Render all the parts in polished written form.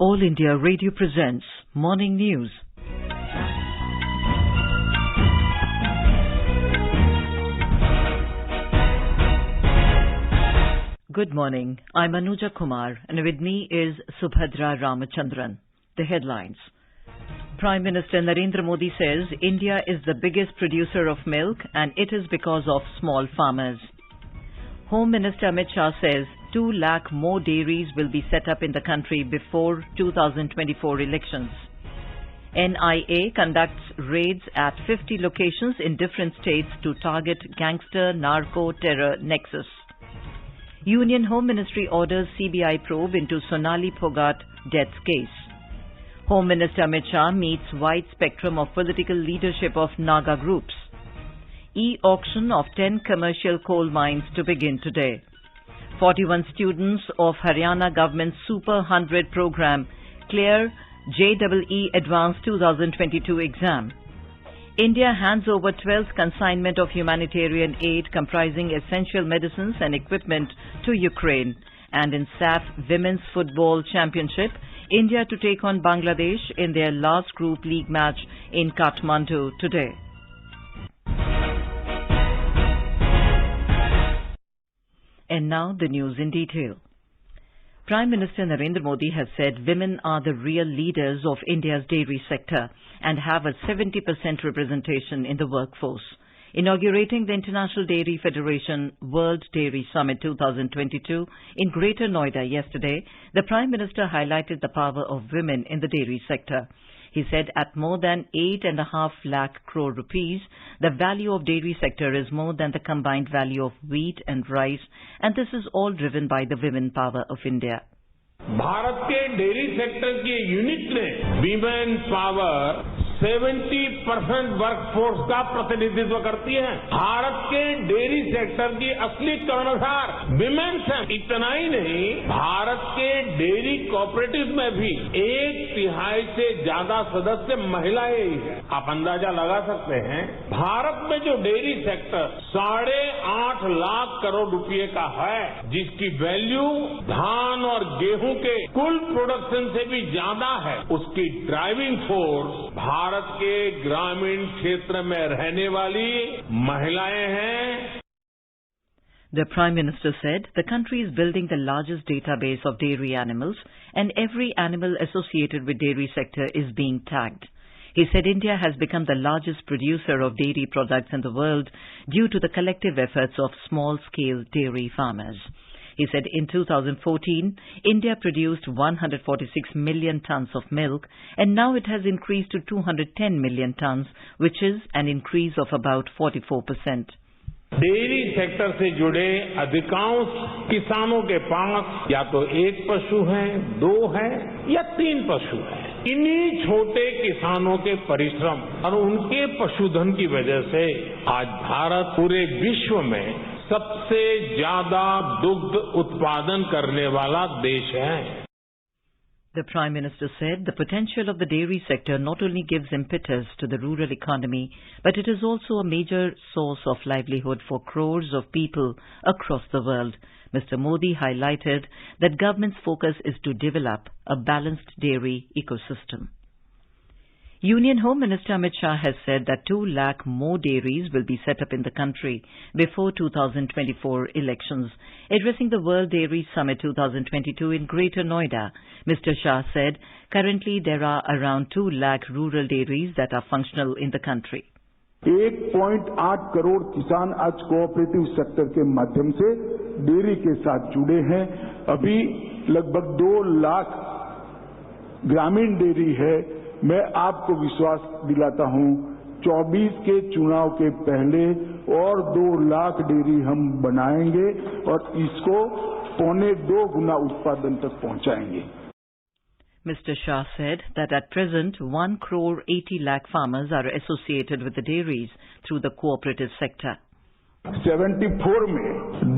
All India Radio presents Morning News. Good morning. I'm Anuja Kumar, and with me is Subhadra Ramachandran. The headlines. Prime Minister Narendra Modi says India is the biggest producer of milk and it is because of small farmers. Home Minister Amit Shah says 2 lakh more dairies will be set up in the country before 2024 elections. NIA conducts raids at 50 locations in different states to target gangster narco-terror nexus. Union Home Ministry orders CBI probe into Sonali Phogat death case. Home Minister Amit Shah meets wide spectrum of political leadership of Naga groups. E-auction of 10 commercial coal mines to begin today. 41 students of Haryana government's Super 100 program clear JEE Advanced 2022 exam. India hands over 12th consignment of humanitarian aid comprising essential medicines and equipment to Ukraine. And in SAF Women's Football Championship, India to take on Bangladesh in their last group league match in Kathmandu today. And now the news in detail. Prime Minister Narendra Modi has said women are the real leaders of India's dairy sector and have a 70% representation in the workforce. Inaugurating the International Dairy Federation World Dairy Summit 2022 in Greater Noida yesterday, the Prime Minister highlighted the power of women in the dairy sector. He said at more than 8.5 lakh crore rupees, the value of dairy sector is more than the combined value of wheat and rice, and this is all driven by the women power of India. Bharat के dairy sector की unit ने women power 70% workforce का प्रतिनिधित्व करती है। भारत के dairy sector की असली कर्णधार विमेन्स है। इतना ही नहीं, भारत के डेयरी कोऑपरेटिव में भी 1/3 से ज्यादा सदस्य महिलाएं ही हैं। आप अंदाजा लगा सकते हैं, भारत में जो डेयरी सेक्टर 8.5 लाख करोड़ रुपए का है, जिसकी वैल्यू धान और गेहूं के कुल प्रोडक्शन से भी ज्यादा है, उसकी ड्राइविंग फोर्स भारत के ग्रामीण क्षेत्र में रहने वाली महिलाएं हैं. The Prime Minister said the country is building the largest database of dairy animals and every animal associated with dairy sector is being tagged. He said India has become the largest producer of dairy products in the world due to the collective efforts of small-scale dairy farmers. He said in 2014, India produced 146 million tons of milk and now it has increased to 210 million tons, which is an increase of about 44%. Dairy sector से जुड़े अधिकांश किसानों के पास या तो 1 पशु है, 2 है या 3 पशु है। इन्हीं छोटे किसानों के परिश्रम और उनके पशुधन की वजह से आज भारत पूरे विश्व में सबसे ज्यादा दुग्ध उत्पादन करने वाला देश है. The Prime Minister said the potential of the dairy sector not only gives impetus to the rural economy, but it is also a major source of livelihood for crores of people across the world. Mr. Modi highlighted that government's focus is to develop a balanced dairy ecosystem. Union Home Minister Amit Shah has said that 2 lakh more dairies will be set up in the country before 2024 elections. Addressing the World Dairy Summit 2022 in Greater Noida, Mr. Shah said currently there are around 2 lakh rural dairies that are functional in the country. 1.8 crore किसान आज cooperative sector के माध्यम से dairy के साथ जुड़े हैं. अभी लगभग 2 लाख ग्रामीण डेयरी है. मैं आपको विश्वास दिलाता हूं, 24 के चुनाव के पहले और 2 लाख डेयरी हम बनाएंगे और इसको 1.25 गुना उत्पादन तक पहुंचाएंगे. Mr. Shah said that at present 1 crore 80 lakh farmers are associated with the dairies through the cooperative sector. 74 में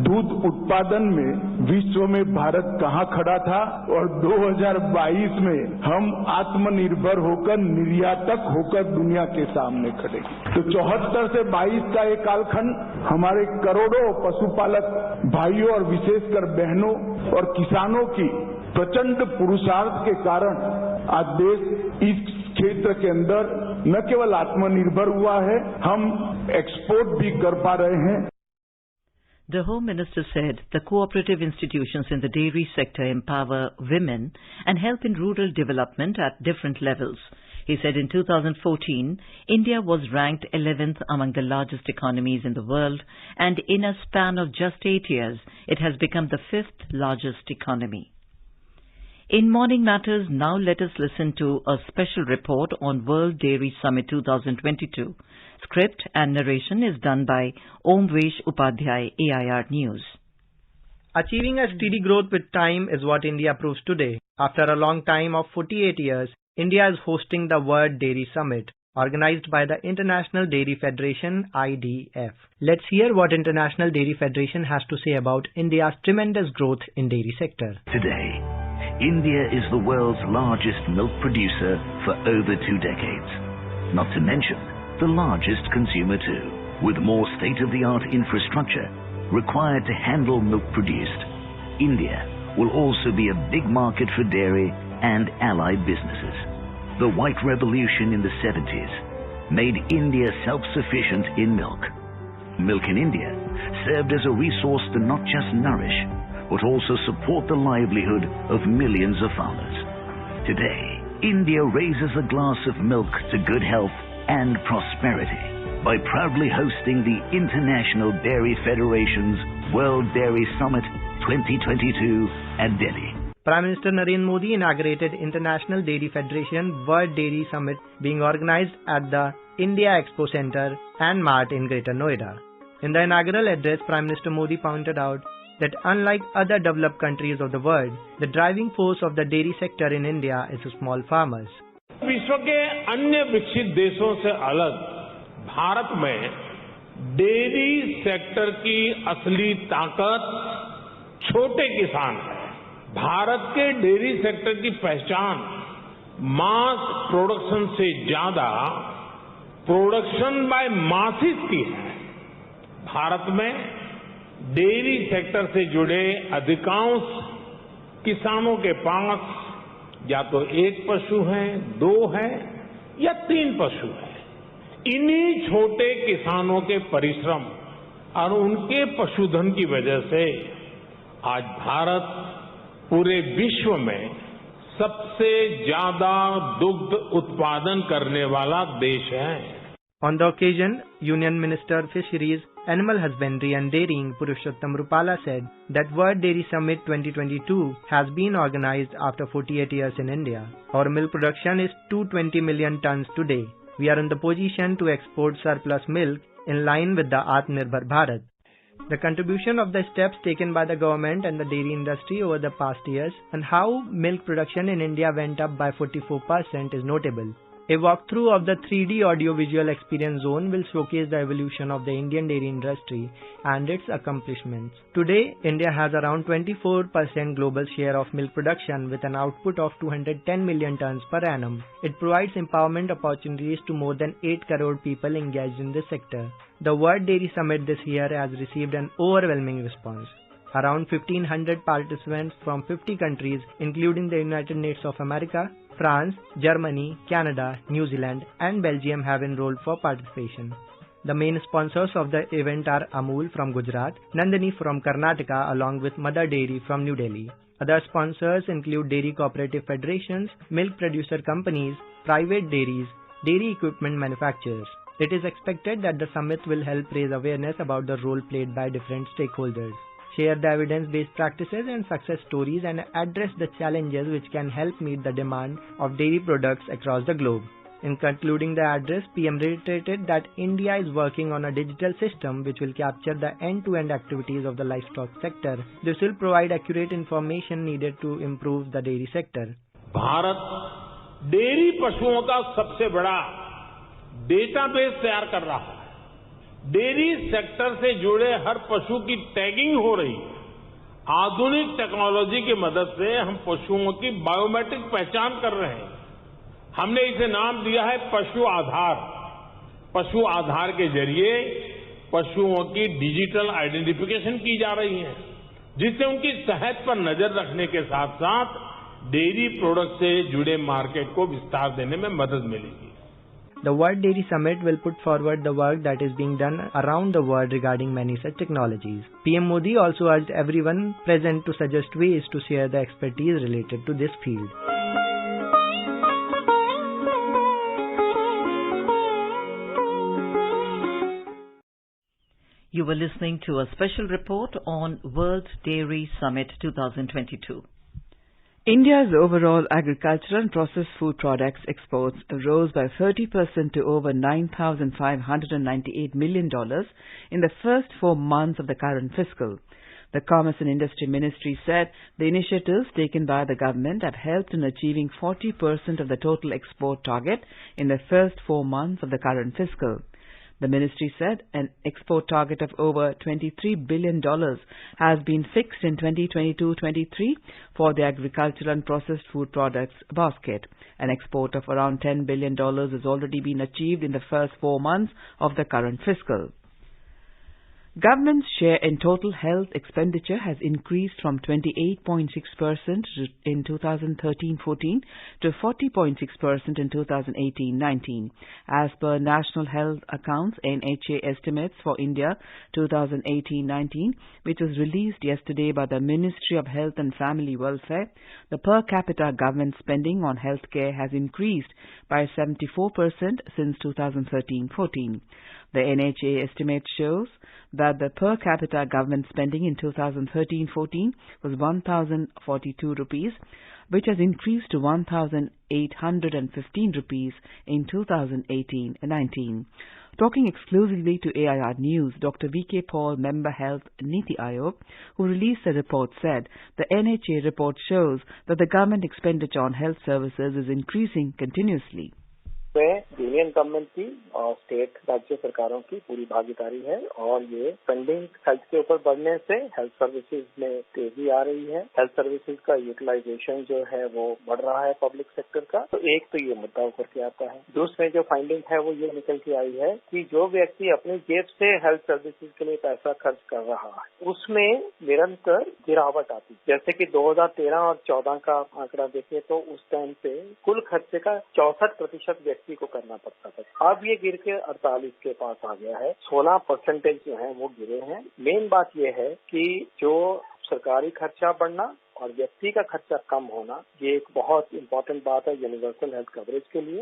दूध उत्पादन में विश्व में भारत कहां खड़ा था और 2022 में हम आत्मनिर्भर होकर निर्यातक होकर दुनिया के सामने खड़े. तो 74 से 22 का एक कालखंड हमारे करोड़ों पशुपालक भाइयों और विशेषकर बहनों और किसानों की प्रचंड पुरुषार्थ के कारण आज देश इस क्षेत्र के अंदर न केवल आत्मनिर्भर हुआ है, हम एक्सपोर्ट भी कर पा रहे हैं। The Home Minister said the cooperative institutions in the dairy sector empower women and help in rural development at different levels. He said in 2014, India was ranked 11th among the largest economies in the world, and in a span of just 8 years, it has become the 5th largest economy. In Morning Matters, now let us listen to a special report on World Dairy Summit 2022. Script and narration is done by Omvesh Upadhyay, AIR News. Achieving a steady growth with time is what India proves today. After a long time of 48 years, India is hosting the World Dairy Summit, organized by the International Dairy Federation, IDF. Let's hear what International Dairy Federation has to say about India's tremendous growth in dairy sector. Today, India is the world's largest milk producer for over 2 decades. Not to mention, the largest consumer too, with more state-of-the-art infrastructure required to handle milk produced. India will also be a big market for dairy and allied businesses. The White Revolution in the 70s made India self-sufficient in milk. Milk in India served as a resource to not just nourish, but also support the livelihood of millions of farmers. Today, India raises a glass of milk to good health and prosperity by proudly hosting the International Dairy Federation's World Dairy Summit 2022 at Delhi. Prime Minister Narendra Modi inaugurated International Dairy Federation World Dairy Summit being organized at the India Expo Center and Mart in Greater Noida. In the inaugural address, Prime Minister Modi pointed out that unlike other developed countries of the world, the driving force of the dairy sector in India is small farmers. विश्व के अन्य विकसित देशों से अलग भारत में dairy sector की असली ताकत छोटे किसान है। भारत के डेयरी सेक्टर की पहचान मास प्रोडक्शन से ज्यादा प्रोडक्शन बाय मासिस की है। भारत में डेयरी सेक्टर से जुड़े अधिकांश किसानों के पास या तो एक पशु है, 2 है या 3 पशु है। इन्हीं छोटे किसानों के परिश्रम और उनके पशुधन की वजह से आज भारत पूरे विश्व में सबसे ज्यादा दुग्ध उत्पादन करने वाला देश है। On the occasion, Union Minister Fisheries, Animal Husbandry and Dairying Purushottam Rupala said that World Dairy Summit 2022 has been organized after 48 years in India. Our milk production is 220 million tons today. We are in the position to export surplus milk in line with the Atmanirbhar Bharat. The contribution of the steps taken by the government and the dairy industry over the past years and how milk production in India went up by 44% is notable. A walkthrough of the 3D audiovisual experience zone will showcase the evolution of the Indian dairy industry and its accomplishments. Today, India has around 24% global share of milk production with an output of 210 million tons per annum. It provides empowerment opportunities to more than 8 crore people engaged in this sector. The World Dairy Summit this year has received an overwhelming response. Around 1,500 participants from 50 countries, including the United States of America, France, Germany, Canada, New Zealand and Belgium have enrolled for participation. The main sponsors of the event are Amul from Gujarat, Nandini from Karnataka along with Mother Dairy from New Delhi. Other sponsors include dairy cooperative federations, milk producer companies, private dairies, dairy equipment manufacturers. It is expected that the summit will help raise awareness about the role played by different stakeholders, share the evidence-based practices and success stories and address the challenges which can help meet the demand of dairy products across the globe. In concluding the address, PM reiterated that India is working on a digital system which will capture the end-to-end activities of the livestock sector. This will provide accurate information needed to improve the dairy sector. Bharat dairy पशुओं का सबसे बड़ा database तैयार कर रहा है। Dairy sector से जुड़े हर पशु की टैगिंग हो रही है। आधुनिक टेक्नोलॉजी की मदद से हम पशुओं की बायोमेट्रिक पहचान कर रहे हैं। हमने इसे नाम दिया है पशु आधार। पशु आधार के जरिए पशुओं की डिजिटल आइडेंटिफिकेशन की जा रही है। जिससे उनकी सेहत पर नजर रखने के साथ साथ डेयरी प्रोडक्ट से जुड़े मार्केट को विस्तार देने में मदद मिलेगी. The World Dairy Summit will put forward the work that is being done around the world regarding many such technologies. PM Modi also urged everyone present to suggest ways to share the expertise related to this field. You were listening to a special report on World Dairy Summit 2022. India's overall agricultural and processed food products exports rose by 30% to over $9,598 million in the first 4 months of the current fiscal. The Commerce and Industry Ministry said the initiatives taken by the government have helped in achieving 40% of the total export target in the first 4 months of the current fiscal. The ministry said an export target of over $23 billion has been fixed in 2022-23 for the agricultural and processed food products basket. An export of around $10 billion has already been achieved in the first 4 months of the current fiscal. Government's share in total health expenditure has increased from 28.6% in 2013-14 to 40.6% in 2018-19. As per National Health Accounts NHA estimates for India 2018-19, which was released yesterday by the Ministry of Health and Family Welfare, the per capita government spending on healthcare has increased by 74% since 2013-14. The NHA estimate shows that the per capita government spending in 2013-14 was 1,042 rupees, which has increased to 1,815 rupees in 2018-19. Talking exclusively to AIR News, Dr. V.K. Paul, Member Health, Niti Aayog, who released the report, said the NHA report shows that the government expenditure on health services is increasing continuously. में union government की और state राज्य सरकारों की पूरी भागीदारी है और ये फंडिंग हेल्थ के ऊपर बढ़ने से हेल्थ सर्विसेज में तेजी आ रही है. हेल्थ सर्विसेज का यूटिलाइजेशन जो है वो बढ़ रहा है पब्लिक सेक्टर का. तो एक तो ये मुद्दा उभर के आता है. दूसरे जो फाइंडिंग है वो ये निकल के आई है कि जो व्यक्ति अपनी जेब से हेल्थ सर्विसेज के लिए पैसा खर्च कर रहा है उसमें निरंतर गिरावट आती है. जैसे कि 2013 और 14 का आंकड़ा देखें तो उस टाइम पे कुल खर्चे का 64% व्यक्ति को करना पड़ता था. अब ये गिर के 48 के पास आ गया है. 16% जो है वो गिरे हैं. मेन बात ये है कि जो सरकारी खर्चा बढ़ना और व्यक्ति का खर्चा कम होना ये एक बहुत इम्पोर्टेंट बात है यूनिवर्सल हेल्थ कवरेज के लिए.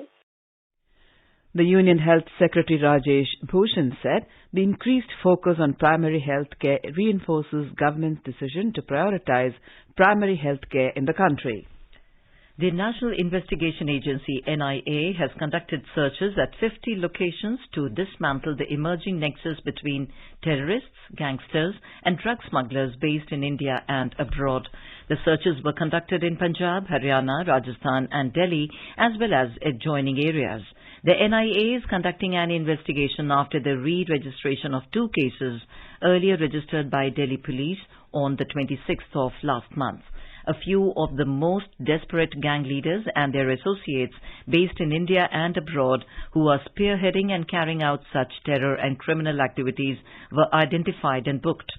The Union Health Secretary Rajesh Bhushan said the increased focus on primary health care reinforces government's decision to prioritize primary health care in the country. The National Investigation Agency, NIA, has conducted searches at 50 locations to dismantle the emerging nexus between terrorists, gangsters and drug smugglers based in India and abroad. The searches were conducted in Punjab, Haryana, Rajasthan and Delhi, as well as adjoining areas. The NIA is conducting an investigation after the re-registration of 2 cases earlier registered by Delhi Police on the 26th of last month. A few of the most desperate gang leaders and their associates based in India and abroad who are spearheading and carrying out such terror and criminal activities were identified and booked.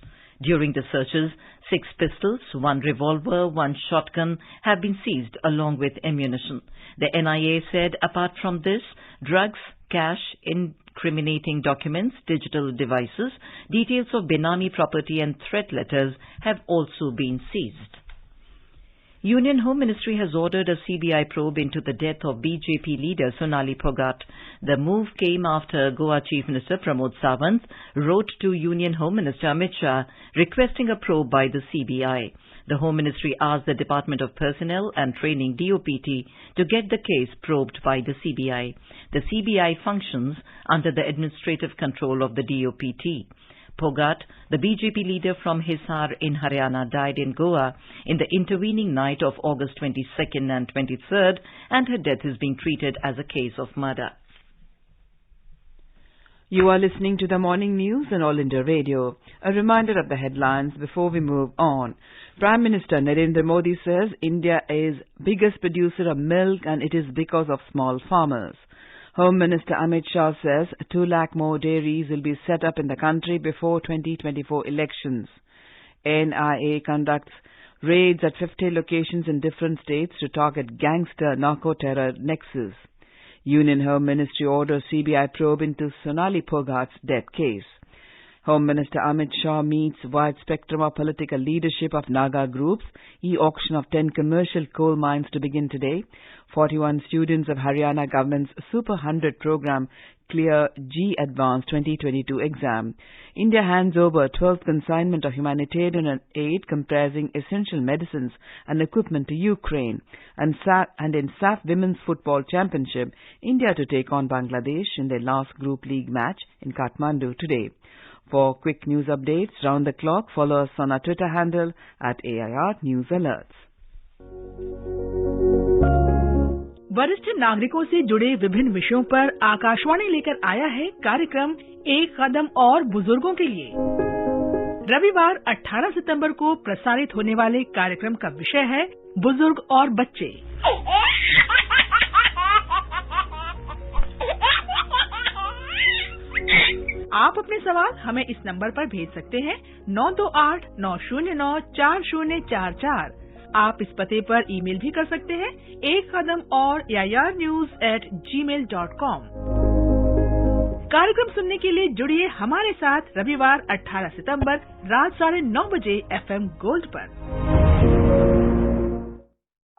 During the searches, 6 pistols, 1 revolver, 1 shotgun have been seized along with ammunition. The NIA said apart from this, drugs, cash, incriminating documents, digital devices, details of Benami property and threat letters have also been seized. Union Home Ministry has ordered a CBI probe into the death of BJP leader Sonali Phogat. The move came after Goa Chief Minister Pramod Sawant wrote to Union Home Minister Amit Shah requesting a probe by the CBI. The Home Ministry asked the Department of Personnel and Training DOPT to get the case probed by the CBI. The CBI functions under the administrative control of the DOPT. Phogat, the BJP leader from Hisar in Haryana, died in Goa in the intervening night of August 22nd and 23rd, and her death is being treated as a case of murder. You are listening to the morning news on All India Radio. A reminder of the headlines before we move on. Prime Minister Narendra Modi says India is biggest producer of milk and it is because of small farmers. Home Minister Amit Shah says 2 lakh more dairies will be set up in the country before 2024 elections. NIA conducts raids at 50 locations in different states to target gangster narco-terror nexus. Union Home Ministry orders CBI probe into Sonali Phogat's death case. Home Minister Amit Shah meets wide spectrum of political leadership of Naga groups. E-auction of 10 commercial coal mines to begin today. 41 students of Haryana government's Super 100 program clear G Advanced 2022 exam. India hands over 12th consignment of humanitarian aid comprising essential medicines and equipment to Ukraine. And in SAF Women's Football Championship, India to take on Bangladesh in their last Group League match in Kathmandu today. For quick news updates round the clock, follow us on our Twitter handle at AIR News Alerts. वरिष्ठ नागरिकों से जुड़े विभिन्न विषयों पर आकाशवाणी लेकर आया है कार्यक्रम एक कदम और बुजुर्गों के लिए। रविवार 18 सितंबर को प्रसारित होने वाले कार्यक्रम का विषय है बुजुर्ग और बच्चे। आप अपने सवाल हमें इस नंबर पर भेज सकते हैं 9289094044। आप इस पते पर ईमेल भी कर सकते हैं एक कदम और airnews@gmail.com। कार्यक्रम सुनने के लिए जुड़िए हमारे साथ रविवार 18 सितंबर रात 9:30 बजे FM गोल्ड पर।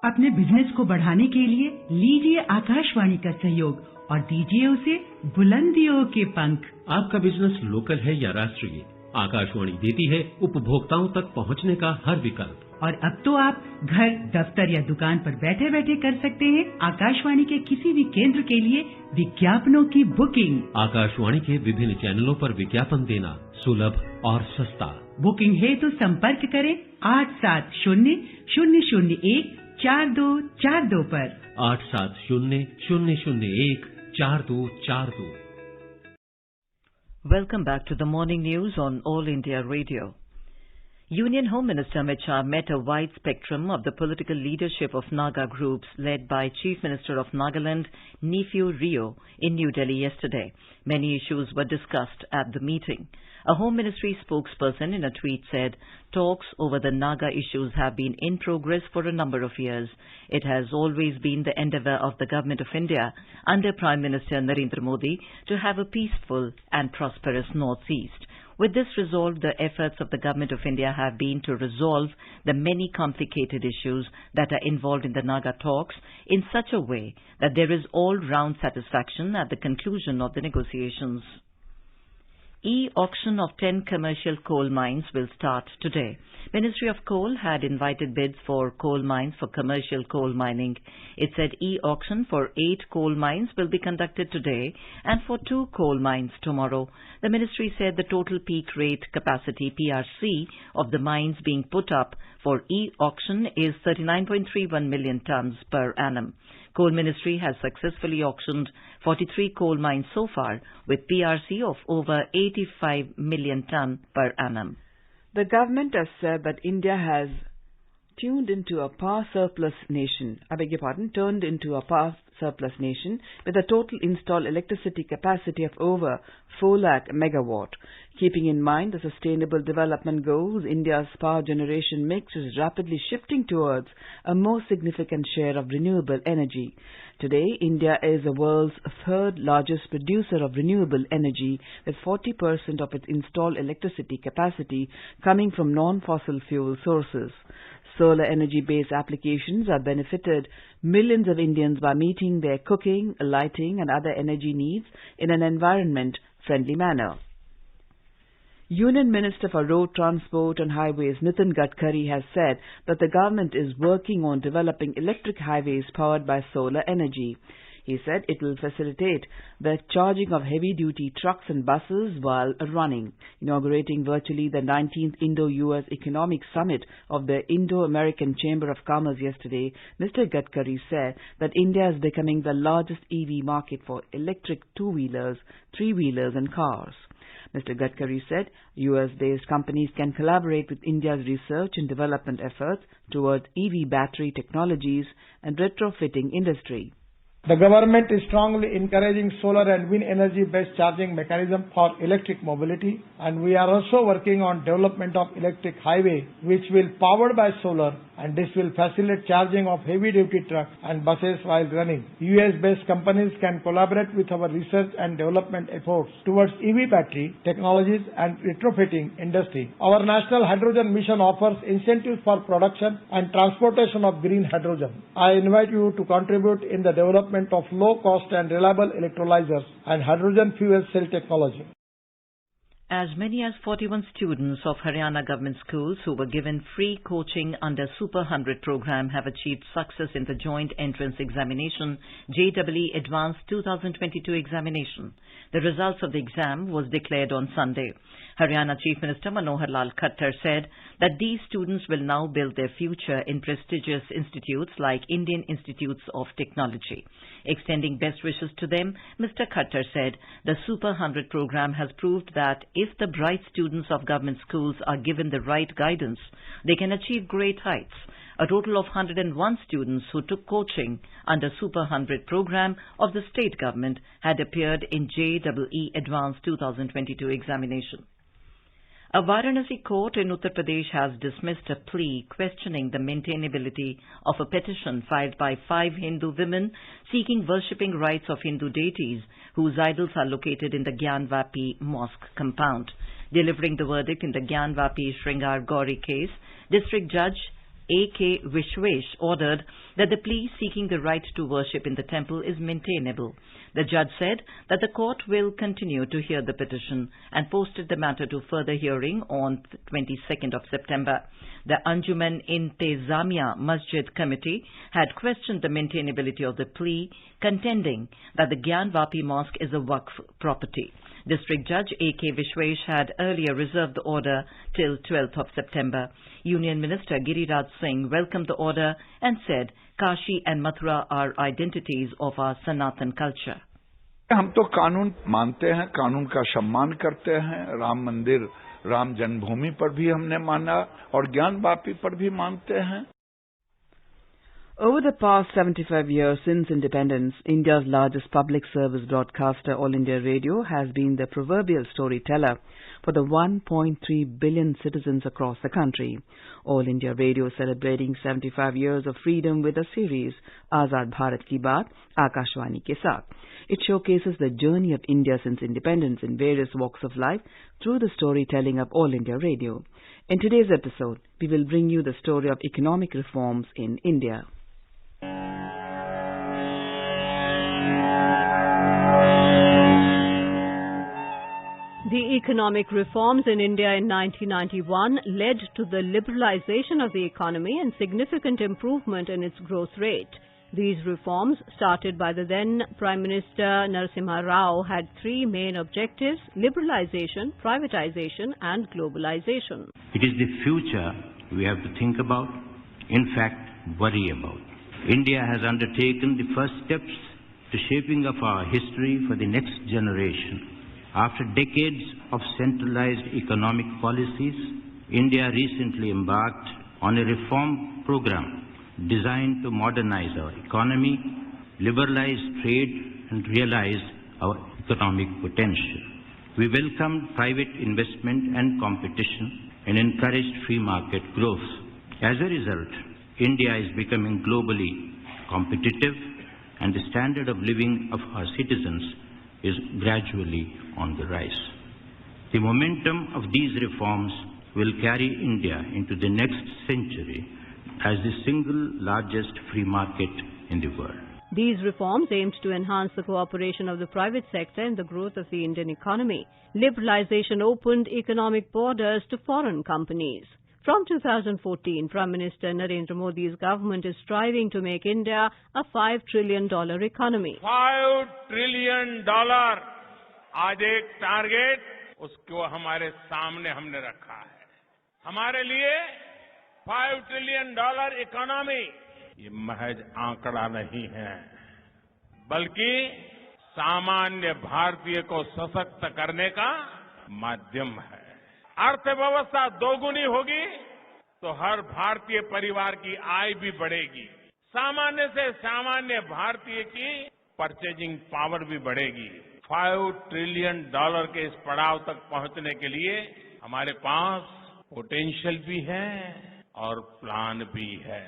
अपने बिजनेस को बढ़ाने के लिए लीजिए आकाशवाणी का सहयोग और दीजिए उसे बुलंदियों के पंख। आपका बिजनेस लोकल है या राष्ट्रीय, आकाशवाणी देती है उपभोक्ताओं तक पहुंचने का हर विकल्प। और अब तो आप घर, दफ्तर या दुकान पर बैठे बैठे कर सकते हैं आकाशवाणी के किसी भी केंद्र के लिए विज्ञापनों की बुकिंग। आकाशवाणी के विभिन्न चैनलों पर विज्ञापन देना सुलभ और सस्ता। बुकिंग है तो संपर्क करें 8700014242 पर। 8700014242। Welcome back to the morning news on All India Radio. Union Home Minister Amit Shah met a wide spectrum of the political leadership of Naga groups led by Chief Minister of Nagaland, Neiphiu Rio, in New Delhi yesterday. Many issues were discussed at the meeting. A Home Ministry spokesperson in a tweet said, talks over the Naga issues have been in progress for a number of years. It has always been the endeavour of the Government of India under Prime Minister Narendra Modi to have a peaceful and prosperous North-East. With this resolve, the efforts of the Government of India have been to resolve the many complicated issues that are involved in the Naga talks in such a way that there is all-round satisfaction at the conclusion of the negotiations. E-auction of 10 commercial coal mines will start today. Ministry of Coal had invited bids for coal mines for commercial coal mining. It said e-auction for 8 coal mines will be conducted today and for 2 coal mines tomorrow. The ministry said the total peak rate capacity PRC of the mines being put up for e-auction is 39.31 million tons per annum. Coal Ministry has successfully auctioned 43 coal mines so far with PRC of over 85 million ton per annum. The government has said that India has turned into a power surplus nation with a total installed electricity capacity of over 4 lakh megawatt. Keeping in mind the Sustainable Development Goals, India's power generation mix is rapidly shifting towards a more significant share of renewable energy. Today, India is the world's third largest producer of renewable energy, with 40% of its installed electricity capacity coming from non-fossil fuel sources. Solar energy-based applications have benefited millions of Indians by meeting their cooking, lighting and other energy needs in an environment-friendly manner. Union Minister for Road Transport and Highways Nitin Gadkari has said that the government is working on developing electric highways powered by solar energy. He said it will facilitate the charging of heavy-duty trucks and buses while running. Inaugurating virtually the 19th Indo-US Economic Summit of the Indo-American Chamber of Commerce yesterday, Mr. Gadkari said that India is becoming the largest EV market for electric two-wheelers, three-wheelers and cars. Mr. Gadkari said US-based companies can collaborate with India's research and development efforts towards EV battery technologies and retrofitting industry. The government is strongly encouraging solar and wind energy-based charging mechanism for electric mobility, and we are also working on development of electric highway, which will powered by solar, and this will facilitate charging of heavy-duty trucks and buses while running. US-based companies can collaborate with our research and development efforts towards EV battery technologies and retrofitting industry. Our National Hydrogen Mission offers incentives for production and transportation of green hydrogen. I invite you to contribute in the development of low-cost and reliable electrolyzers and hydrogen fuel cell technology. As many as 41 students of Haryana government schools who were given free coaching under Super 100 program have achieved success in the joint entrance examination JEE Advanced 2022 examination. The results of the exam was declared on Sunday. Haryana Chief Minister Manohar Lal Khattar said that these students will now build their future in prestigious institutes like Indian Institutes of Technology. Extending best wishes to them, Mr. Khattar said the Super 100 program has proved that if the bright students of government schools are given the right guidance, they can achieve great heights. A total of 101 students who took coaching under Super 100 program of the state government had appeared in JEE Advanced 2022 examination. A Varanasi court in Uttar Pradesh has dismissed a plea questioning the maintainability of a petition filed by 5 Hindu women seeking worshipping rights of Hindu deities whose idols are located in the Gyanvapi mosque compound. Delivering the verdict in the Gyanvapi Shringar Gauri case, District Judge A.K. Vishwesh ordered that the plea seeking the right to worship in the temple is maintainable. The judge said that the court will continue to hear the petition and posted the matter to further hearing on 22nd of September. The Anjuman Intezamiya Masjid Committee had questioned the maintainability of the plea, contending that the Gyanvapi Mosque is a Waqf property. District Judge A.K. Vishwesh had earlier reserved the order till 12th of September. Union Minister Giriraj Singh welcomed the order and said Kashi and Mathura are identities of our Sanatan culture. हम तो कानून मानते हैं, कानून का सम्मान करते हैं। राम मंदिर, राम जन्मभूमि पर भी हमने माना और ज्ञानवापी पर भी मानते हैं। Over the past 75 years since independence, India's largest public service broadcaster, All India Radio, has been the proverbial storyteller for the 1.3 billion citizens across the country. All India Radio celebrating 75 years of freedom with a series, Azad Bharat Ki Baat, Akashwani Ke Saath. It showcases the journey of India since independence in various walks of life through the storytelling of All India Radio. In today's episode, we will bring you the story of economic reforms in India. The economic reforms in India in 1991 led to the liberalization of the economy and significant improvement in its growth rate. These reforms, started by the then Prime Minister Narasimha Rao, had 3 main objectives: liberalization, privatization and globalization. It is the future we have to think about, in fact, worry about. India has undertaken the first steps to shaping of our history for the next generation. After decades of centralized economic policies, India recently embarked on a reform program designed to modernize our economy, liberalize trade and realize our economic potential. We welcomed private investment and competition and encouraged free market growth. As a result, India is becoming globally competitive and the standard of living of our citizens is gradually on the rise. The momentum of these reforms will carry India into the next century as the single largest free market in the world. These reforms aimed to enhance the cooperation of the private sector in the growth of the Indian economy. Liberalization opened economic borders to foreign companies. From 2014, Prime Minister Narendra Modi's government is striving to make India a $5 trillion economy. $5 trillion आज एक target उसको हमारे सामने हमने रखा है। हमारे लिए $5 trillion इकोनॉमी ये महज आंकड़ा नहीं है, बल्कि सामान्य भारतीय को सशक्त करने का माध्यम है। अर्थव्यवस्था दोगुनी होगी तो हर भारतीय परिवार की आय भी बढ़ेगी, सामान्य से सामान्य भारतीय की परचेजिंग पावर भी बढ़ेगी। $5 ट्रिलियन के इस पड़ाव तक पहुंचने के लिए हमारे पास पोटेंशियल भी है और प्लान भी है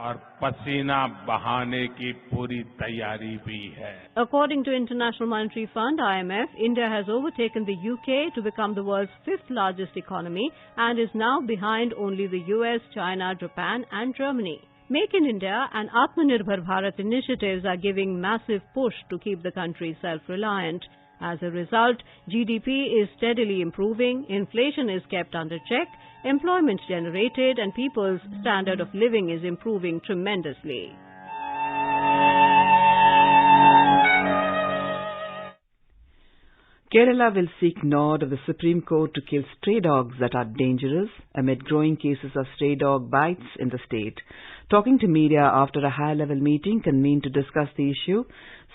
और पसीना बहाने की पूरी तैयारी भी है। According to International Monetary Fund, IMF, India has overtaken the UK to become the world's 5th largest economy and is now behind only the US, China, Japan and Germany. Make in India and Atmanirbhar Bharat initiatives are giving massive push to keep the country self-reliant. As a result, GDP is steadily improving, inflation is kept under check, employment generated and people's standard of living is improving tremendously. Kerala will seek nod of the Supreme Court to kill stray dogs that are dangerous amid growing cases of stray dog bites in the state. Talking to media after a high-level meeting convened to discuss the issue,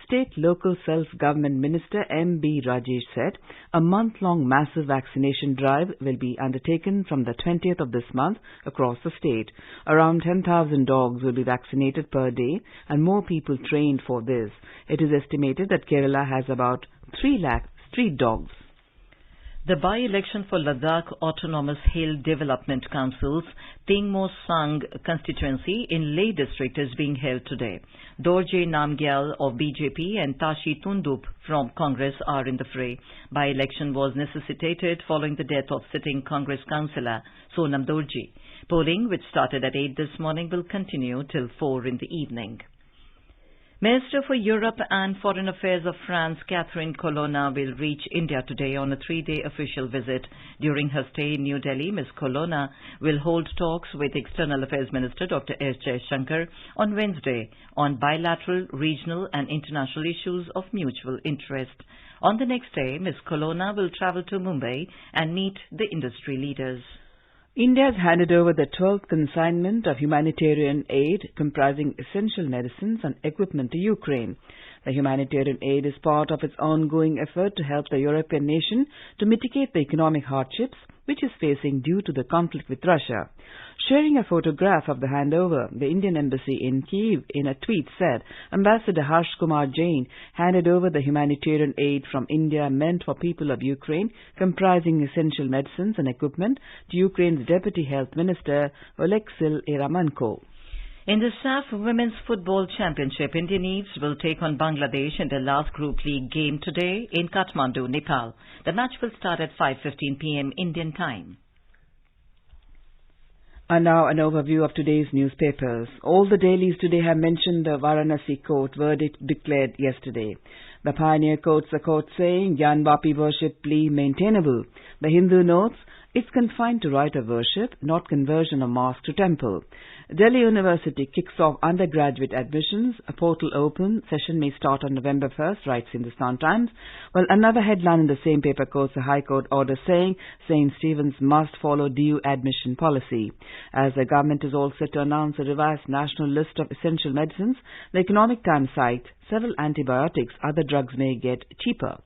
State Local Self-Government Minister M.B. Rajesh said a month-long massive vaccination drive will be undertaken from the 20th of this month across the state. Around 10,000 dogs will be vaccinated per day and more people trained for this. It is estimated that Kerala has about 3 lakh street dogs. The by-election for Ladakh Autonomous Hill Development Council's Tingmo Sang constituency in Leh district is being held today. Dorje Namgyal of BJP and Tashi Tundup from Congress are in the fray. By-election was necessitated following the death of sitting Congress councillor Sonam Dorje. Polling, which started at 8 this morning, will continue till 4 in the evening. Minister for Europe and Foreign Affairs of France, Catherine Colonna, will reach India today on a 3-day official visit. During her stay in New Delhi, Ms. Colonna will hold talks with External Affairs Minister Dr. S. Jaishankar on Wednesday on bilateral, regional and international issues of mutual interest. On the next day, Ms. Colonna will travel to Mumbai and meet the industry leaders. India has handed over the 12th consignment of humanitarian aid comprising essential medicines and equipment to Ukraine. The humanitarian aid is part of its ongoing effort to help the European nation to mitigate the economic hardships which is facing due to the conflict with Russia. Sharing a photograph of the handover, the Indian Embassy in Kyiv in a tweet said Ambassador Harsh Kumar Jain handed over the humanitarian aid from India meant for people of Ukraine comprising essential medicines and equipment to Ukraine's Deputy Health Minister Oleksiy Eramanko. In the SAF Women's Football Championship, Indian Eves will take on Bangladesh in their last Group League game today in Kathmandu, Nepal. The match will start at 5:15 p.m. Indian time. And now an overview of today's newspapers. All the dailies today have mentioned the Varanasi court verdict declared yesterday. The Pioneer quotes the court saying, Gyanvapi worship plea maintainable. The Hindu notes, it's confined to right of worship, not conversion of mosque to temple. Delhi University kicks off undergraduate admissions. A portal open. Session may start on November 1st, writes Hindustan Times. Well, another headline in the same paper quotes a High Court order saying St. Stephen's must follow due admission policy. As the government is all set to announce a revised national list of essential medicines, the Economic Times cites several antibiotics other drugs may get cheaper.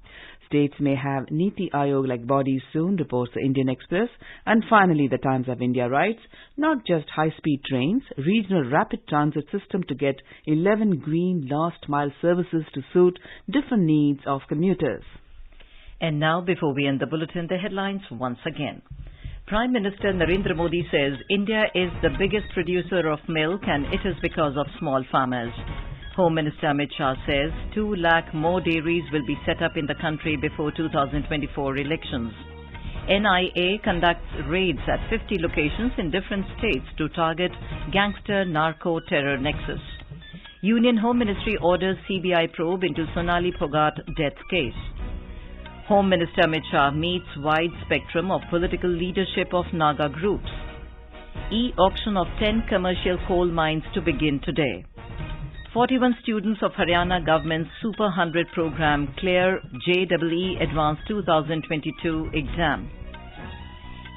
States may have Niti Aayog-like bodies soon, reports the Indian Express. And finally, the Times of India writes, not just high-speed trains, regional rapid transit system to get 11 green last-mile services to suit different needs of commuters. And now, before we end the bulletin, the headlines once again. Prime Minister Narendra Modi says India is the biggest producer of milk and it is because of small farmers. Home Minister Amit Shah says 2 lakh more dairies will be set up in the country before 2024 elections. NIA conducts raids at 50 locations in different states to target gangster narco-terror nexus. Union Home Ministry orders CBI probe into Sonali Phogat death case. Home Minister Amit Shah meets wide spectrum of political leadership of Naga groups. E-auction of 10 commercial coal mines to begin today. 41 students of Haryana government's Super 100 program clear JEE Advanced 2022 exam.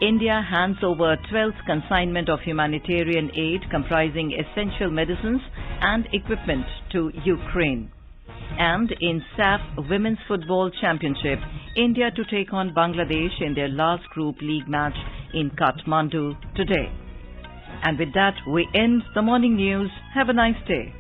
India hands over 12th consignment of humanitarian aid comprising essential medicines and equipment to Ukraine. And in SAF Women's Football Championship, India to take on Bangladesh in their last Group League match in Kathmandu today. And with that, we end the morning news. Have a nice day.